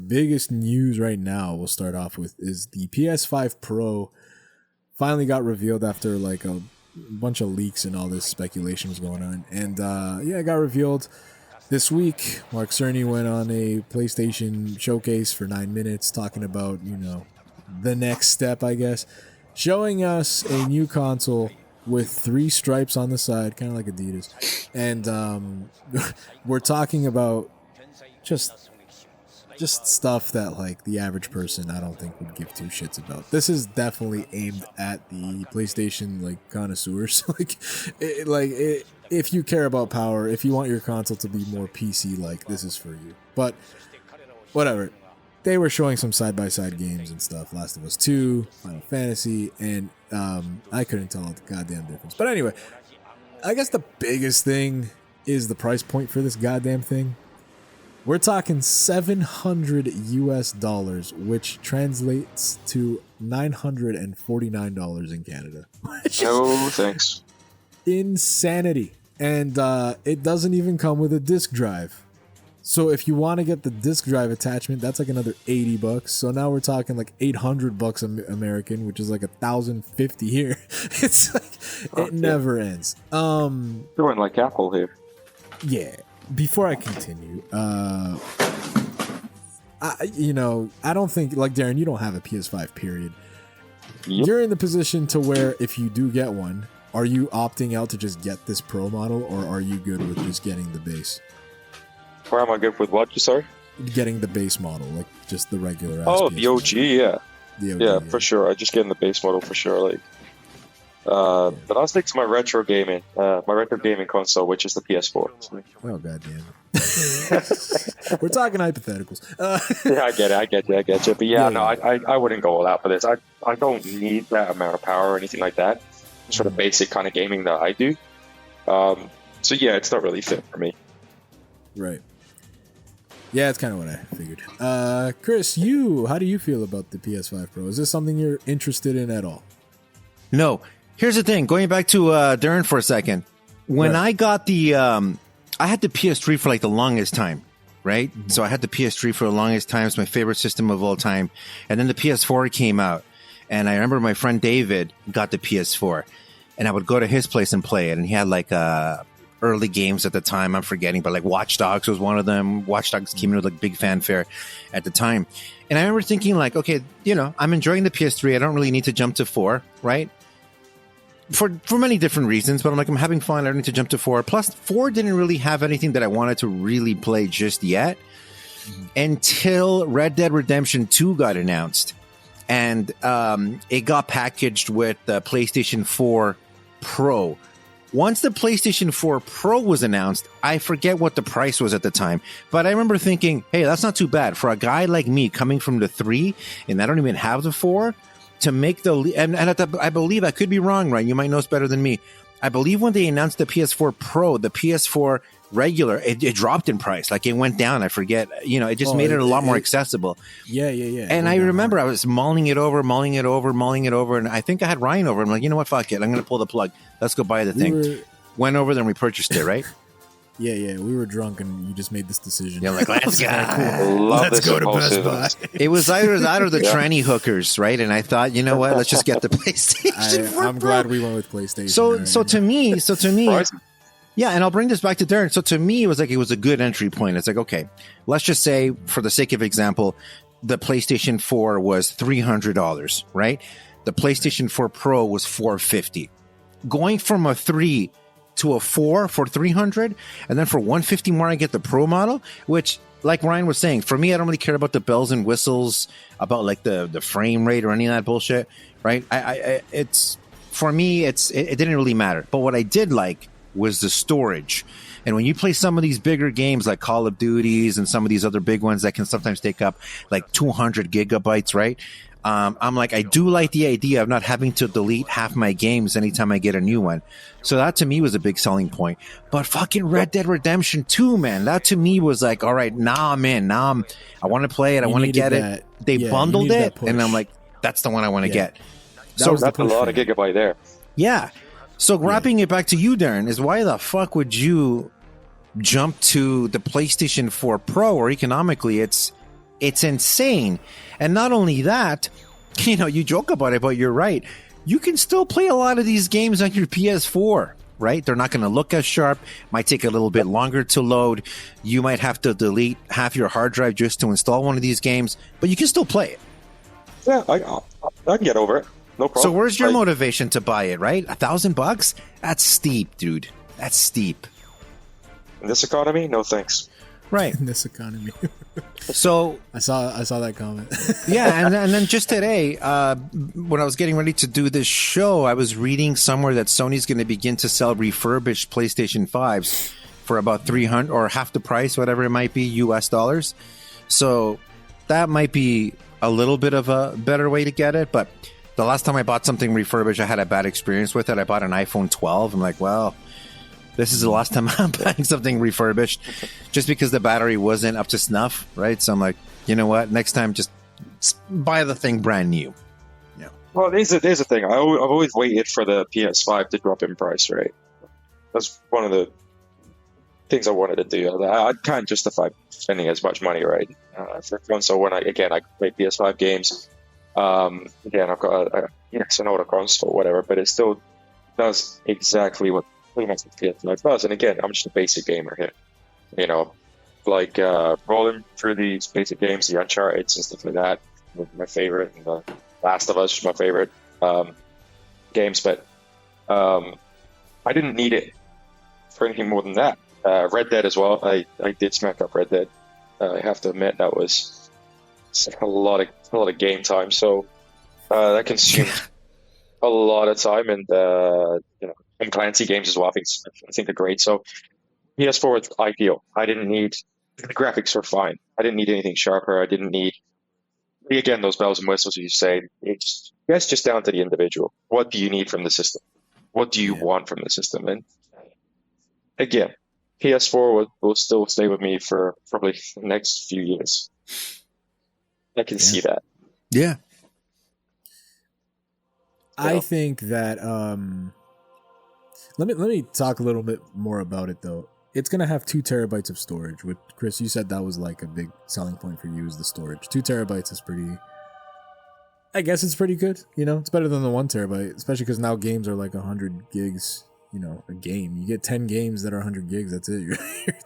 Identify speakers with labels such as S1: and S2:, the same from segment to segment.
S1: biggest news right now we'll start off with is the PS5 Pro finally got revealed after like a bunch of leaks and all this speculation was going on. And it got revealed this week. Mark Cerny went on a PlayStation showcase for 9 minutes talking about, the next step, I guess. Showing us a new console with 3 stripes on the side, kind of like Adidas. And we're talking about just stuff that like the average person I don't think would give 2 shits about. This is definitely aimed at the PlayStation like connoisseurs. If you care about power, if you want your console to be more PC like, this is for you. But whatever. They were showing some side-by-side games and stuff. Last of Us 2, Final Fantasy, and I couldn't tell the goddamn difference. But anyway, I guess the biggest thing is the price point for this goddamn thing. We're talking $700 which translates to $949 in Canada.
S2: No, thanks.
S1: Insanity. And it doesn't even come with a disc drive. So if you want to get the disc drive attachment, that's like another $80. So now we're talking like $800 American, which is like $1,050 here. It's like it never ends.
S2: Doing like Apple here.
S1: Yeah. Before I continue, I don't think, like Darren, you don't have a PS5, period. Yep. You're in the position to where if you do get one, are you opting out to just get this Pro model, or are you good with just getting the base?
S2: Or am I good with what? Sorry?
S1: Getting the base model, like just the regular.
S2: Oh, the OG, yeah.
S1: The OG,
S2: yeah, for sure. I just getting the base model for sure. Like, but I'll stick to my retro gaming console, which is the PS4.
S1: Oh, goddamn. We're talking hypotheticals.
S2: Yeah, I get you. But I wouldn't go all out for this. I don't need that amount of power or anything like that. Just for the basic kind of gaming that I do. So yeah, it's not really fit for me.
S1: Right. Yeah, that's kind of what I figured. Chris, how do you feel about the PS5 Pro? Is this something you're interested in at all?
S3: No. Here's the thing. Going back to Darren for a second. When I got I had the PS3 for like the longest time, right? Mm-hmm. So I had the PS3 for the longest time. It's my favorite system of all time. And then the PS4 came out. And I remember my friend David got the PS4. And I would go to his place and play it. And he had like early games at the time. I'm forgetting, but like Watch Dogs was one of them. Watch Dogs came in with like big fanfare at the time. And I remember thinking like, okay, I'm enjoying the PS3. I don't really need to jump to 4, right? For many different reasons, but I'm having fun. I don't need to jump to 4. Plus, 4 didn't really have anything that I wanted to really play just yet until Red Dead Redemption 2 got announced. And it got packaged with the PlayStation 4 Pro. Once the PlayStation 4 Pro was announced, I forget what the price was at the time, but I remember thinking, hey, that's not too bad. For a guy like me coming from the 3, and I don't even have the 4, to make I believe, I could be wrong, right? You might know it's better than me. I believe when they announced the PS4 Pro, the PS4 regular, it dropped in price. Like it went down. I forget. It just made it a lot more accessible.
S1: Yeah.
S3: And I remember I was mulling it over. And I think I had Ryan over. I'm like, you know what? Fuck it. I'm going to pull the plug. Let's go buy the thing. Went over, then we purchased it, right?
S1: Yeah. We were drunk and you just made this decision.
S3: Yeah, like, let's go.
S1: Cool. Let's go to Best Buy.
S3: It was either that or the tranny hookers, right? And I thought, you know what? Let's just get the PlayStation.
S1: I'm glad we went with PlayStation.
S3: So to me, yeah, and I'll bring this back to Darren. So to me, it was a good entry point. It's like, okay, let's just say, for the sake of example, the PlayStation 4 was $300, right? The PlayStation 4 Pro was $450. Going from a 3 to a 4 for $300, and then for $150 more, I get the Pro model, which, like Ryan was saying, for me, I don't really care about the bells and whistles, about like the frame rate or any of that bullshit, right? For me, it didn't really matter. But what I did like was the storage. And when you play some of these bigger games like Call of Duties and some of these other big ones that can sometimes take up like 200 gigabytes, right? I'm like, I do like the idea of not having to delete half my games anytime I get a new one. So that to me was a big selling point. But fucking Red Dead Redemption 2, man, that to me was like, all right, now I'm in. I want to play it. I want to get it. They bundled it. And I'm like, that's the one I want to get.
S2: So that's a lot of gigabyte there.
S3: Yeah. So wrapping it back to you, Darren, is why the fuck would you jump to the PlayStation 4 Pro, or economically it's It's insane. And not only that, you know, you joke about it, but you're right. You can still play a lot of these games on your PS4, right? They're not going to look as sharp. Might take a little bit longer to load. You might have to delete half your hard drive just to install one of these games, but you can still play it.
S2: Yeah, I can get over it. No problem.
S3: So where's your motivation to buy it, right? $1,000? That's steep, dude. That's steep.
S2: In this economy, no thanks.
S3: Right.
S1: In this economy.
S3: So
S1: I saw that comment.
S3: yeah, and then just today, when I was getting ready to do this show, I was reading somewhere that Sony's going to begin to sell refurbished PlayStation 5s for about $300 or half the price, whatever it might be, US dollars. So that might be a little bit of a better way to get it. But the last time I bought something refurbished, I had a bad experience with it. I bought an iPhone 12. I'm like, well, this is the last time I'm buying something refurbished just because the battery wasn't up to snuff, right? So I'm like, you know what? Next time, just buy the thing brand new. Yeah.
S2: Well, there's the thing. I've always waited for the PS5 to drop in price, right? That's one of the things I wanted to do. I can't justify spending as much money, right? For console, when I play PS5 games. Again, I've got it's an older console, whatever, but it still does exactly what pretty much the PS5 does. And again, I'm just a basic gamer here. You know, like rolling through these basic games, the Uncharted and stuff like that, my favorite, and the Last of Us, my favorite games. But I didn't need it for anything more than that. Red Dead as well. I did smack up Red Dead. I have to admit that was a lot of game time. So that consumed a lot of time, and you know, and Clancy games as well. I think they're great. So PS4 was ideal. I didn't need the graphics were fine. I didn't need anything sharper. I didn't need again those bells and whistles you say. It's just down to the individual. What do you need from the system? What do you want from the system? And again, PS4 will still stay with me for probably the next few years. I can see that.
S3: Yeah.
S1: I think that let me talk a little bit more about it though. It's gonna have 2 terabytes of storage. Which Chris, you said that was like a big selling point for you is the storage. 2 terabytes is pretty. I guess it's pretty good. You know, it's better than the 1 terabyte, especially because now games are like 100 gigs. You know, a game. You get 10 games that are 100 gigs. That's it. Your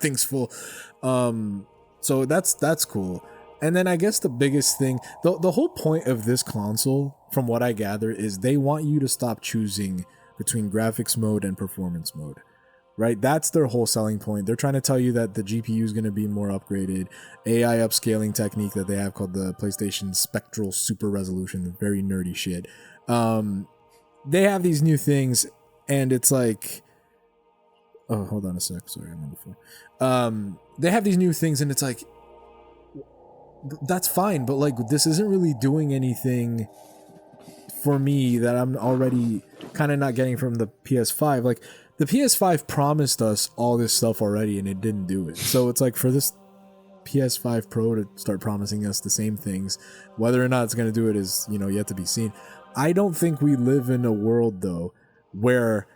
S1: thing's full. So that's cool. And then I guess the biggest thing, the whole point of this console, from what I gather, is they want you to stop choosing between graphics mode and performance mode, right? That's their whole selling point. They're trying to tell you that the GPU is going to be more upgraded. AI upscaling technique that they have called the PlayStation Spectral Super Resolution, very nerdy shit. They have these new things, and it's like, oh, hold on a sec. Sorry, I'm on the phone. They have these new things, and it's like, that's fine, but like this isn't really doing anything for me that I'm already kind of not getting from the PS5. Like the PS5 promised us all this stuff already and it didn't do it. So it's like for this PS5 Pro to start promising us the same things, whether or not it's going to do it is, you know, yet to be seen. I don't think we live in a world though where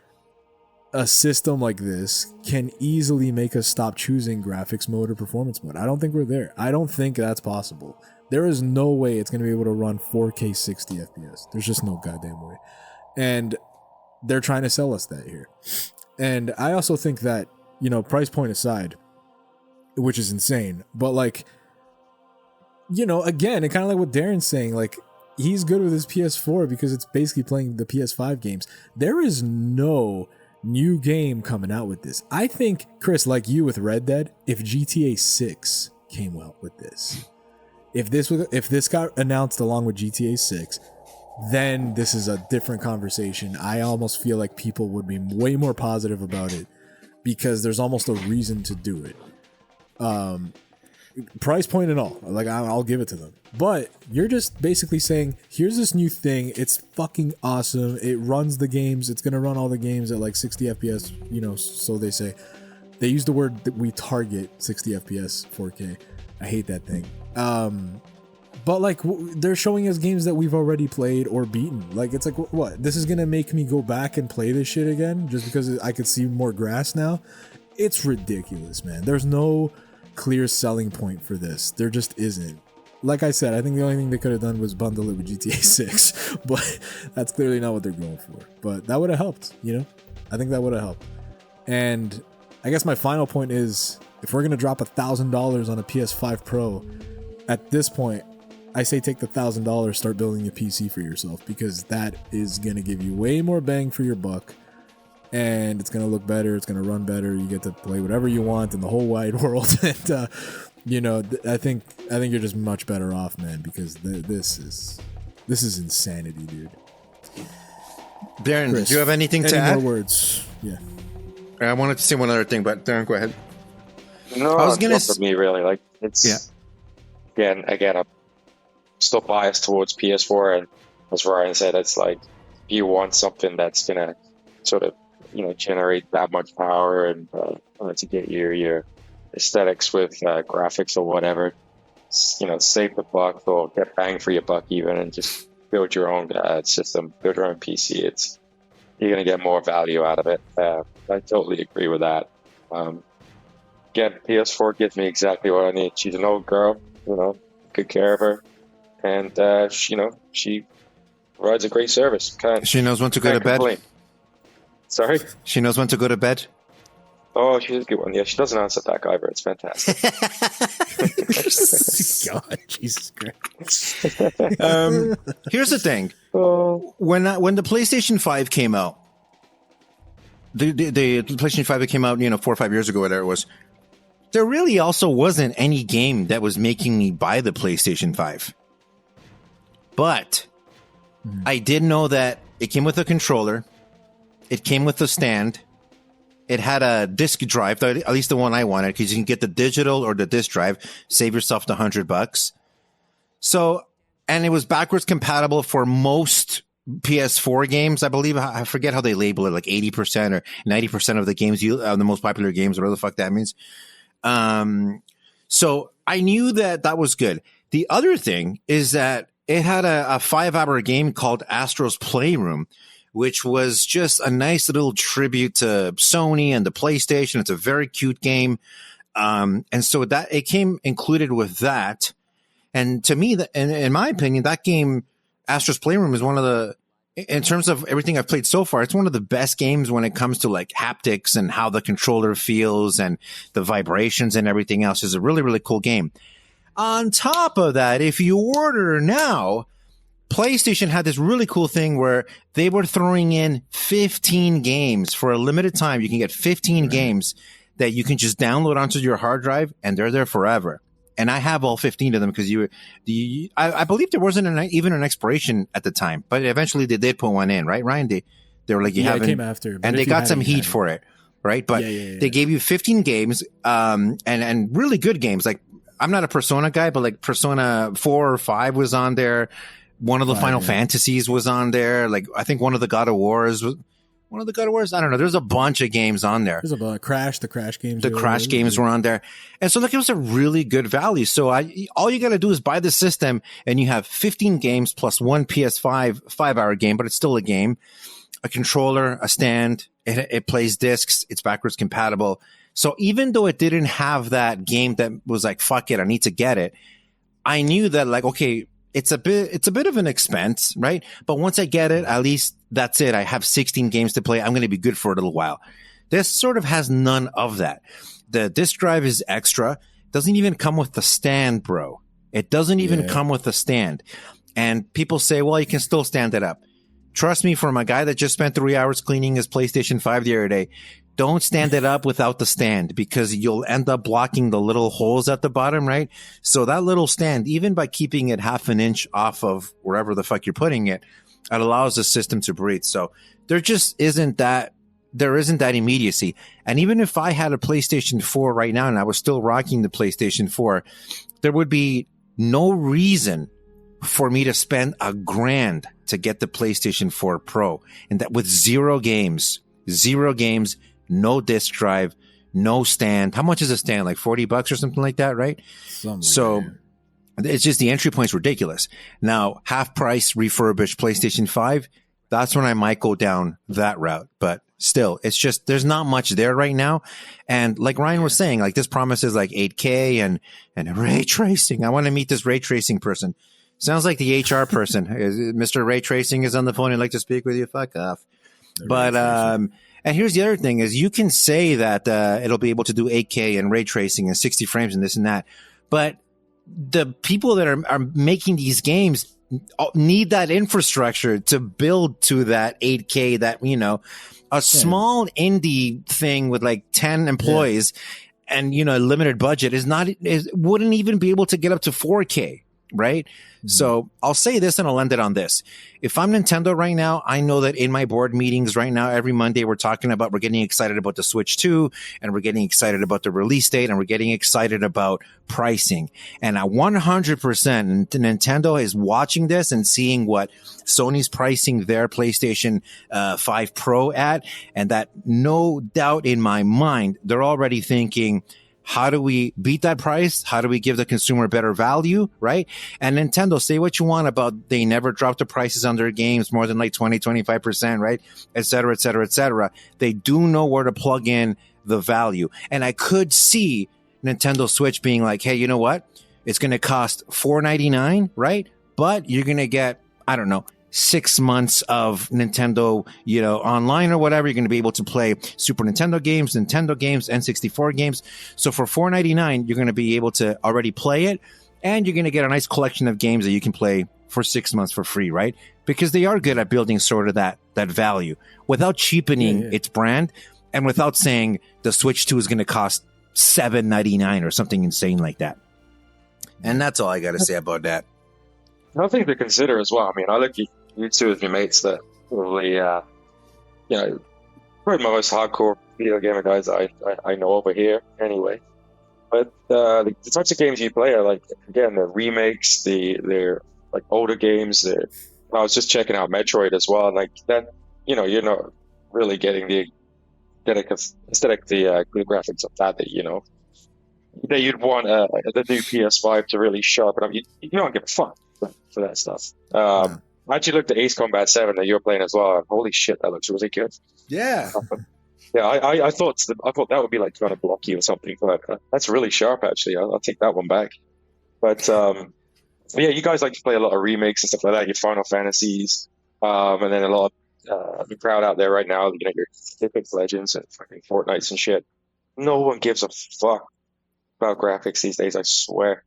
S1: a system like this can easily make us stop choosing graphics mode or performance mode. I don't think we're there. I don't think that's possible. There is no way it's going to be able to run 4K 60 FPS. There's just no goddamn way. And they're trying to sell us that here. And I also think that, you know, price point aside, which is insane, but like, you know, again, it kind of like what Darren's saying, like, he's good with his PS4 because it's basically playing the PS5 games. There is no new game coming out with this. I think, Chris, like you with Red Dead, if GTA 6 came out with this, if this got announced along with GTA 6, then this is a different conversation. I almost feel like people would be way more positive about it because there's almost a reason to do it. Price point and all, like I'll give it to them. But you're just basically saying, here's this new thing. It's fucking awesome. It runs the games. It's gonna run all the games at like 60 FPS. You know, so they say. They use the word that we target 60 FPS 4K. I hate that thing. But like they're showing us games that we've already played or beaten. Like it's like what? This is gonna make me go back and play this shit again just because I could see more grass now? It's ridiculous, man. There's no clear selling point for this. There just isn't. like I said, I think the only thing they could have done was bundle it with GTA 6, but that's clearly not what they're going for. But that would have helped, you know? I think that would have helped. And I guess my final point is, if we're going to drop $1,000 on a PS5 Pro, at this point, I say take the $1,000, start building a PC for yourself, because that is going to give you way more bang for your buck, and it's going to look better, it's going to run better, you get to play whatever you want in the whole wide world, and you know, I think you're just much better off, man, because this is insanity, dude.
S3: Darren,
S1: Chris,
S3: do you have anything to add?
S1: Any more words? Yeah.
S3: I wanted to say one other thing, but Darren, go ahead.
S2: No,
S3: I was gonna
S2: for me, really. Like, it's again, I'm still biased towards PS4, and as Ryan said, it's like, if you want something that's gonna sort of, you know, generate that much power and to get your aesthetics with graphics or whatever, you know, save the buck or get bang for your buck even, and just build your own system, build your own PC. You're gonna get more value out of it. I totally agree with that. Again, PS4 gives me exactly what I need. She's an old girl, you know, good care of her, and you know, she provides a great service.
S3: She knows when to go to bed.
S2: Sorry?
S3: She knows when to go to bed.
S2: Oh, she's a good one. Yeah, she doesn't answer back either. It's fantastic.
S1: God, Jesus Christ.
S3: Here's the thing. When the PlayStation 5 came out, the PlayStation 5 that came out, you know, 4 or 5 years ago, whatever it was, there really also wasn't any game that was making me buy the PlayStation 5. But I did know that it came with a controller. It came with a stand. It had a disc drive, at least the one I wanted, because you can get the digital or the disc drive, save yourself the $100. So, and it was backwards compatible for most PS4 games, I believe. I forget how they label it, like 80% or 90% of the games, the most popular games, whatever the fuck that means. So I knew that was good. The other thing is that it had a 5-hour game called Astros Playroom, which was just a nice little tribute to Sony and the PlayStation. It's a very cute game. And so that it came included with that. And to me, in my opinion, that game, Astros Playroom, is one of the, in terms of everything I've played so far, it's one of the best games when it comes to like haptics and how the controller feels and the vibrations and everything else. It's a really, really cool game. On top of that, if you order now, PlayStation had this really cool thing where they were throwing in 15 games for a limited time. You can get 15 games that you can just download onto your hard drive, and they're there forever. And I have all 15 of them because I believe there wasn't even an expiration at the time, but eventually they did put one in, right, Ryan? They were like, it came after, and they got some heat for it, right? But they gave you 15 games, and really good games. Like, I'm not a Persona guy, but like Persona 4 or 5 was on there. One of the Final Fantasies was on there. Like, I think one of the God of Wars was one of the God of Wars. I don't know. There's a bunch of games on there.
S1: There's a bunch. The Crash games.
S3: The Crash games were on there. And so, like, it was a really good value. So all you got to do is buy the system, and you have 15 games plus one PS5 5-hour game, but it's still a game, a controller, a stand. It plays discs. It's backwards compatible. So even though it didn't have that game that was like, fuck it, I need to get it, I knew that, like, okay, it's a bit of an expense, right? But once I get it, at least that's it. I have 16 games to play. I'm going to be good for a little while. This sort of has none of that. The disc drive is extra. It doesn't even come with the stand, bro. It doesn't even come with the stand. And people say, well, you can still stand it up. Trust me, from a guy that just spent 3 hours cleaning his PlayStation 5 the other day, don't stand it up without the stand, because you'll end up blocking the little holes at the bottom, right? So that little stand, even by keeping it half an inch off of wherever the fuck you're putting it, it allows the system to breathe. So there isn't that immediacy. And even if I had a PlayStation 4 right now and I was still rocking the PlayStation 4, there would be no reason for me to spend $1,000 to get the PlayStation 4 Pro, and that with zero games, no disc drive, no stand. How much is a stand? Like $40 or something like that, right? It's just the entry point's ridiculous. Now, half price refurbished PlayStation 5, that's when I might go down that route. But still, it's just, there's not much there right now. And like Ryan was saying, like this promises like 8K and ray tracing. I want to meet this ray tracing person. Sounds like the HR person. Mr. Ray Tracing is on the phone. I'd like to speak with you. Fuck off. But, and here's the other thing is you can say that, it'll be able to do 8K and ray tracing and 60 frames and this and that. But the people that are making these games need that infrastructure to build to that 8K that, you know, a small indie thing with like 10 employees and, you know, a limited budget wouldn't even be able to get up to 4K. Right. Mm-hmm. So I'll say this and I'll end it on this. If I'm Nintendo right now, I know that in my board meetings right now, every Monday we're getting excited about the Switch 2 and we're getting excited about the release date and we're getting excited about pricing. And 100% Nintendo is watching this and seeing what Sony's pricing their PlayStation 5 Pro at. And that no doubt in my mind, they're already thinking, how do we beat that price? How do we give the consumer better value? Right. And Nintendo, say what you want about they never drop the prices on their games more than like 20, 25%, right? Et cetera, et cetera, et cetera. They do know where to plug in the value. And I could see Nintendo Switch being like, hey, you know what? It's going to cost $4.99, right? But you're going to get, I don't know, 6 months of Nintendo, you know, online or whatever. You're going to be able to play Super Nintendo games, N64 games. So for $4.99, you're going to be able to already play it. And you're going to get a nice collection of games that you can play for 6 months for free, right? Because they are good at building sort of that value without cheapening its brand and without saying the Switch 2 is going to cost $7.99 or something insane like that. And that's all I got to say about that.
S2: Another thing to consider as well. I mean, I look at you two as your mates that probably, you know, probably my most hardcore video gamer guys I know over here anyway. But the types of games you play are like, again, they're remakes, they're like older games. I was just checking out Metroid as well, and like that, you know, you're not really getting the aesthetic, the good graphics of that, you know, that you'd want the new PS5 to really sharpen up. You don't give a fuck for that stuff. I actually looked at Ace Combat 7 that you're playing as well. Holy shit, that looks really good.
S3: Yeah.
S2: I thought that would be like kind of blocky or something, but that's really sharp actually. I'll take that one back. But yeah, you guys like to play a lot of remakes and stuff like that. Your Final Fantasies, and then a lot of the crowd out there right now. You know, your Apex Legends and fucking Fortnites and shit. No one gives a fuck about graphics these days. I swear.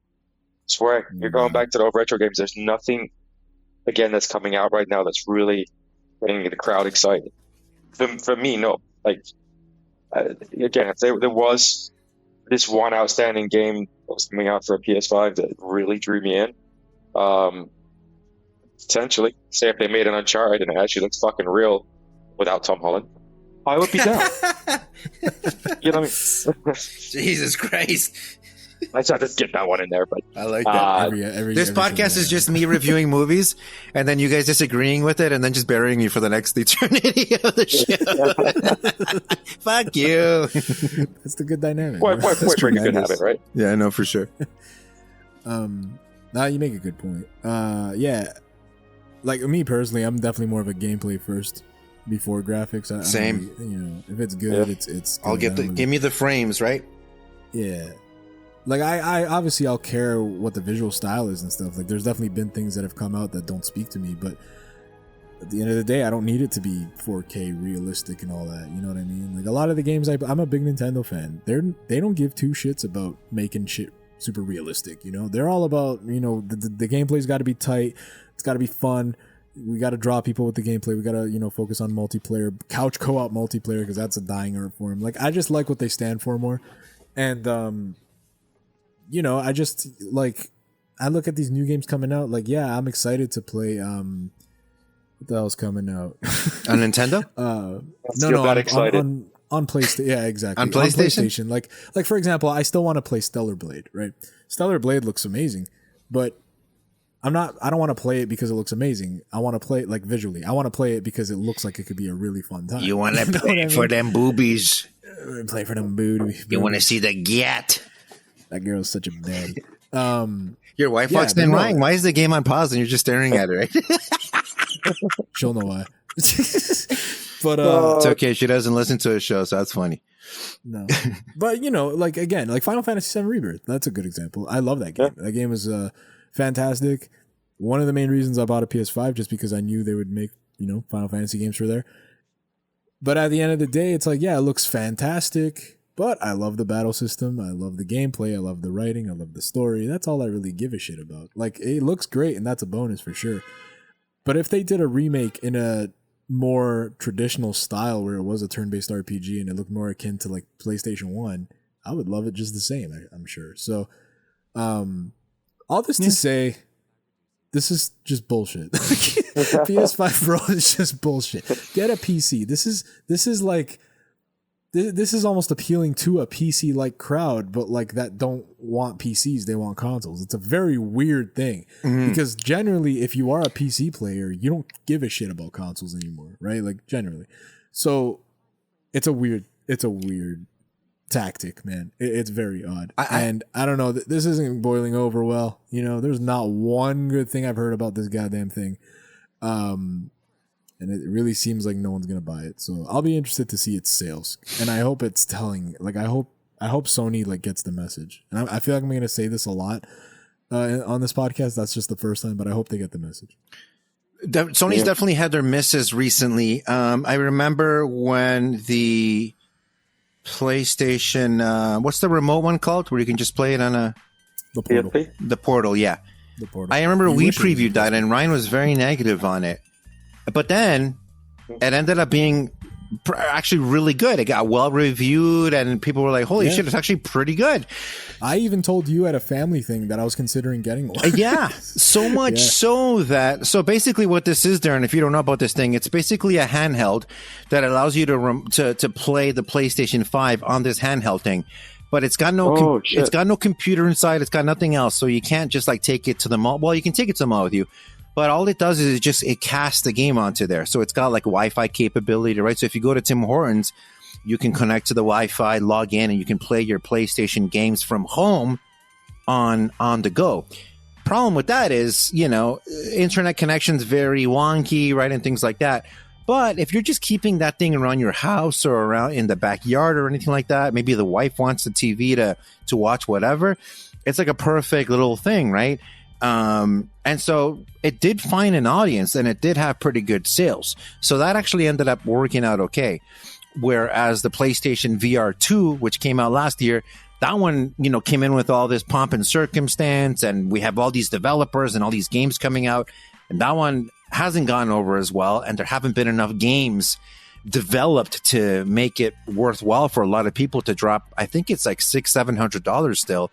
S2: You're going back to the old retro games. There's nothing, again, that's coming out right now that's really getting the crowd excited. For me, no. Like, again, if there was this one outstanding game that was coming out for a PS5 that really drew me in, potentially, say if they made an Uncharted and it actually looks fucking real without Tom Holland, I would be down. You know what I mean?
S3: Jesus Christ.
S2: I tried to get that one in there, but
S3: I like that. This podcast is just me reviewing movies, and then you guys disagreeing with it, and then just burying me for the next eternity of the show. Fuck you.
S1: That's the good dynamic.
S2: Point break a good habit, right?
S3: Yeah, I know for sure.
S1: Now you make a good point. Yeah, like me personally, I'm definitely more of a gameplay first before graphics.
S3: Same.
S1: You know, if it's good, it's.
S3: I'll give me the frames, right?
S1: Yeah. Like I obviously I'll care what the visual style is and stuff. Like there's definitely been things that have come out that don't speak to me, but at the end of the day, I don't need it to be 4K realistic and all that. You know what I mean? Like a lot of the games I'm a big Nintendo fan. They don't give two shits about making shit super realistic. You know, they're all about, you know, the gameplay's got to be tight. It's got to be fun. We got to draw people with the gameplay. We got to, you know, focus on multiplayer, couch co-op multiplayer, because that's a dying art form. Like I just like what they stand for more, and you know, I just like, I look at these new games coming out. Like, yeah, I'm excited to play. What the hell's coming out
S3: on Nintendo?
S1: On PlayStation. Yeah, exactly.
S3: On PlayStation.
S1: Like for example, I still want to play Stellar Blade. Right, Stellar Blade looks amazing, but I don't want to play it because it looks amazing. I want to play it like visually. I want to play it because it looks like it could be a really fun time.
S3: You want to play for them boobies.
S1: Play for them boobies.
S3: You want to see the get.
S1: That girl's such a baddie.
S3: Your wife walks in, Ryan. Why is the game on pause and you're just staring at her? Right?
S1: She'll know why. But
S3: it's okay. She doesn't listen to a show, so that's funny.
S1: No, but you know, like again, like Final Fantasy VII Rebirth. That's a good example. I love that game. That game was fantastic. One of the main reasons I bought a PS5 just because I knew they would make, you know, Final Fantasy games for there. But at the end of the day, it's like, yeah, it looks fantastic, but I love the battle system. I love the gameplay. I love the writing. I love the story. That's all I really give a shit about. Like, it looks great, and that's a bonus for sure. But if they did a remake in a more traditional style where it was a turn-based RPG and it looked more akin to like PlayStation 1, I would love it just the same, I'm sure. So, all this to say, this is just bullshit. PS5 Pro is just bullshit. Get a PC. This is like this is almost appealing to a PC like crowd, but like that don't want PCs, they want consoles. It's a very weird thing because generally, if you are a PC player, you don't give a shit about consoles anymore, right? Like generally, so it's a weird tactic, man. It's very odd, and I don't know. This isn't boiling over well. You know, there's not one good thing I've heard about this goddamn thing. And it really seems like no one's gonna buy it. So I'll be interested to see its sales, and I hope it's telling. Like I hope Sony like gets the message. And I feel like I'm gonna say this a lot on this podcast. That's just the first time, but I hope they get the message.
S3: Sony's definitely had their misses recently. I remember when the PlayStation, what's the remote one called, where you can just play it on
S1: the Portal.
S3: The Portal, yeah.
S1: The Portal.
S3: I remember we previewed that, and Ryan was very negative on it. But then it ended up being actually really good. It got well reviewed, and people were like, holy shit, it's actually pretty good.
S1: I even told you at a family thing that I was considering getting one.
S3: Yeah, so much so basically what this is, Darren, if you don't know about this thing, it's basically a handheld that allows you to play the PlayStation 5 on this handheld thing. But it's got no it's got no computer inside. It's got nothing else. So you can't just like take it to the mall. Well, you can take it to the mall with you. But all it does is it casts the game onto there. So it's got like Wi-Fi capability, right? So if you go to Tim Hortons, you can connect to the Wi-Fi, log in, and you can play your PlayStation games from home on the go. Problem with that is, you know, internet connection's very wonky, right? And things like that. But if you're just keeping that thing around your house or around in the backyard or anything like that, maybe the wife wants the TV to watch whatever, it's like a perfect little thing, right? And so it did find an audience, and it did have pretty good sales. So that actually ended up working out okay. Whereas the PlayStation VR 2, which came out last year, that one, you know, came in with all this pomp and circumstance, and we have all these developers and all these games coming out, and that one hasn't gone over as well, and there haven't been enough games developed to make it worthwhile for a lot of people to drop. I think it's like $600-700 still.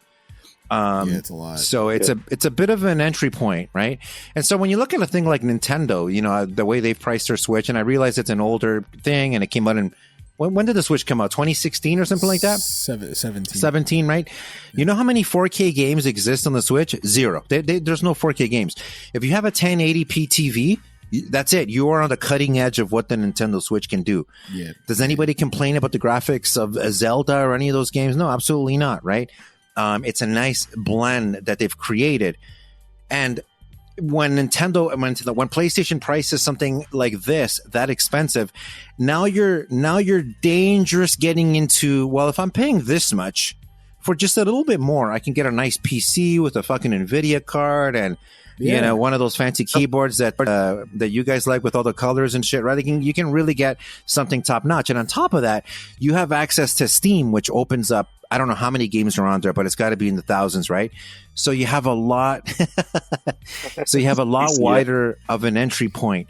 S1: It's a lot.
S3: So it's a bit of an entry point, right? And so when you look at a thing like Nintendo, you know, the way they've priced their Switch, and I realize it's an older thing, and it came out in when did the Switch come out? 2016 or something like that? 17, right? You know how many 4K games exist on the Switch? Zero. There's no 4K games. If you have a 1080p TV, that's it. You are on the cutting edge of what the Nintendo Switch can do.
S1: Yeah.
S3: Does anybody complain about the graphics of Zelda or any of those games? No, absolutely not, right? It's a nice blend that they've created. And when PlayStation prices something like this, that expensive, now you're dangerous getting into, well, if I'm paying this much for just a little bit more, I can get a nice PC with a fucking NVIDIA card and you know, one of those fancy keyboards that you guys like with all the colors and shit, right? You can really get something top notch. And on top of that, you have access to Steam, which opens up, I don't know how many games are on there, but it's got to be in the thousands, right? So you have a lot, wider of an entry point.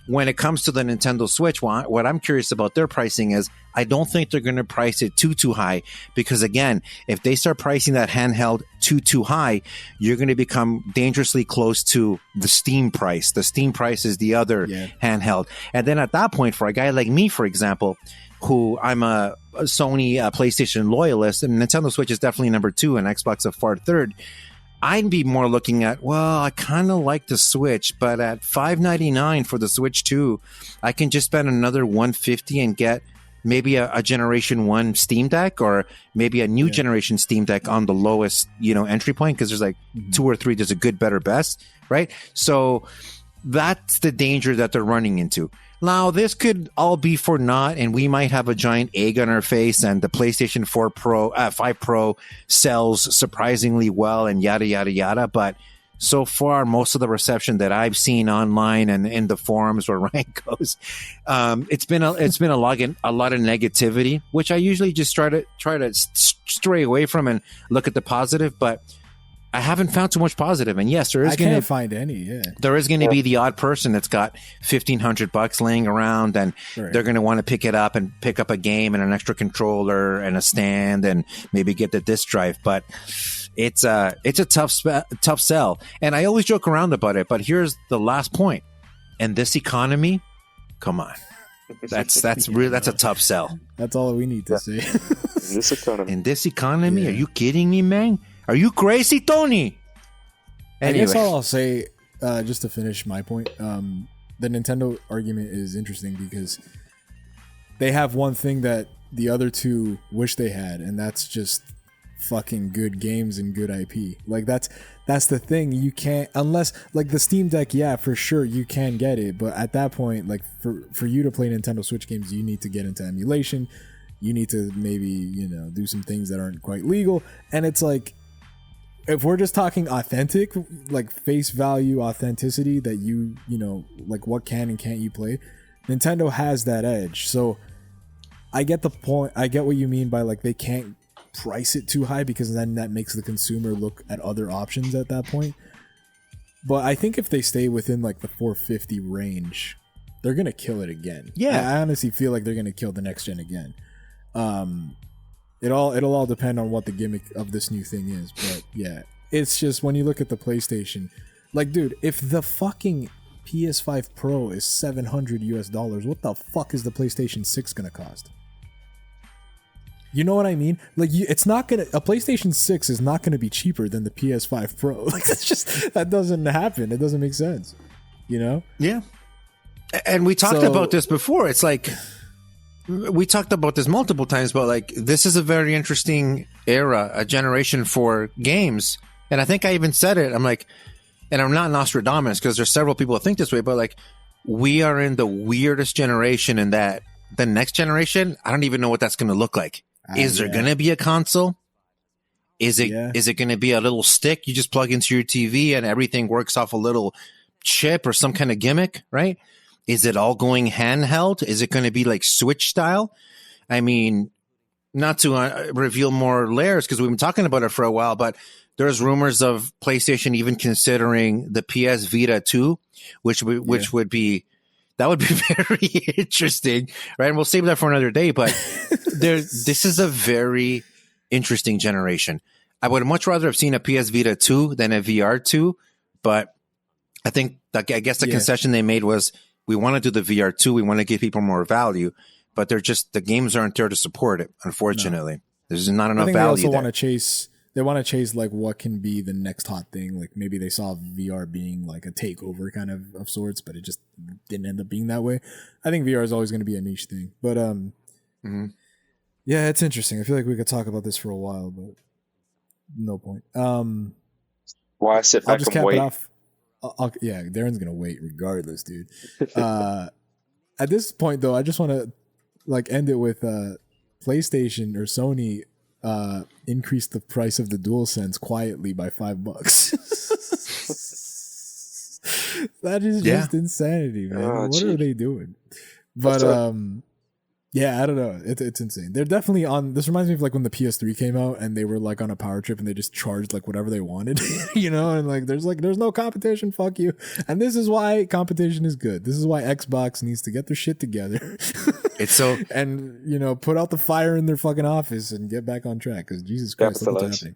S3: When it comes to the Nintendo Switch, what I'm curious about their pricing is I don't think they're going to price it too high, because again, if they start pricing that handheld too high, you're going to become dangerously close to the Steam price. The Steam price is the other handheld. And then at that point, for a guy like me, for example, who I'm a Sony PlayStation loyalist, and Nintendo Switch is definitely number 2 and Xbox a far third, I'd be more looking at, well, I kind of like the Switch, but at $599 for the Switch 2, I can just spend another $150 and get maybe a Generation 1 Steam Deck, or maybe a new generation Steam Deck on the lowest, you know, entry point, because there's like 2 or 3, there's a good, better, best, right? So that's the danger that they're running into. Now, this could all be for naught, and we might have a giant egg on our face, and the PlayStation 4 Pro, 5 Pro sells surprisingly well, and yada yada yada. But so far, most of the reception that I've seen online and in the forums where Ryan goes, it's been a lot of negativity, which I usually just try to stray away from and look at the positive, but I haven't found too much positive. And yes, there is going to
S1: find any. Yeah,
S3: there is going to be the odd person that's got $1,500 laying around, and they're going to want to pick it up and pick up a game and an extra controller and a stand and maybe get the disc drive. But it's a tough sell. And I always joke around about it. But here's the last point: in this economy, come on, that's a tough sell.
S1: That's all we need to say.
S3: In this economy, are you kidding me, man? Are you crazy, Tony? Anyway.
S1: I guess all I'll say, just to finish my point, the Nintendo argument is interesting because they have one thing that the other two wish they had, and that's just fucking good games and good IP. Like that's the thing. You can't, unless like the Steam Deck, yeah, for sure you can get it, but at that point, like for you to play Nintendo Switch games, you need to get into emulation. You need to maybe, do some things that aren't quite legal, and it's like, if we're just talking authentic, like face value authenticity, that like what can and can't you play, Nintendo has that edge. So I get the point. I get what you mean by like they can't price it too high because then that makes the consumer look at other options at that point. But I think if they stay within like the 450 range, they're gonna kill it again.
S3: Yeah,
S1: I honestly feel like they're gonna kill the next gen again. It'll all depend on what the gimmick of this new thing is, but yeah, it's just when you look at the PlayStation, like, dude, if the fucking PS5 Pro is $700 what the fuck is the PlayStation 6 gonna cost? You know what I mean? Like, it's not gonna, a PlayStation 6 is not gonna be cheaper than the PS5 Pro. Like, that doesn't happen. It doesn't make sense.
S3: Yeah. And we talked about this before. It's like, we talked about this multiple times, but like, this is a very interesting era, a generation for games. And I think I even said it. I'm like, and I'm not Nostradamus because there's several people that think this way, but like, we are in the weirdest generation in that the next generation, I don't even know what that's going to look like. Is there going to be a console? Is it going to be a little stick you just plug into your TV and everything works off a little chip or some kind of gimmick, right? Is it all going handheld? Is it going to be like Switch style? I mean, not to reveal more layers because we've been talking about it for a while, but there's rumors of PlayStation even considering the PS Vita 2, which would be very interesting, right? And we'll save that for another day, but this is a very interesting generation. I would much rather have seen a PS Vita 2 than a VR 2, but I guess the concession they made was, we want to do the VR 2. We want to give people more value, but the games aren't there to support it. Unfortunately, there's not enough value.
S1: They also want to chase like what can be the next hot thing. Like maybe they saw VR being like a takeover kind of sorts, but it just didn't end up being that way. I think VR is always going to be a niche thing, but yeah, it's interesting. I feel like we could talk about this for a while, but no point.
S2: Why sit back and wait?
S1: Yeah, Darren's gonna wait regardless, dude. At this point, though, I just want to like end it with PlayStation or Sony increased the price of the DualSense quietly by $5. That is just insanity, man. What are they doing? But yeah, I don't know. It's insane. They're definitely on. This reminds me of like when the PS3 came out and they were like on a power trip and they just charged like whatever they wanted, and like there's no competition. Fuck you. And this is why competition is good. This is why Xbox needs to get their shit together.
S3: It's so
S1: and put out the fire in their fucking office and get back on track because Jesus Christ, what's happening?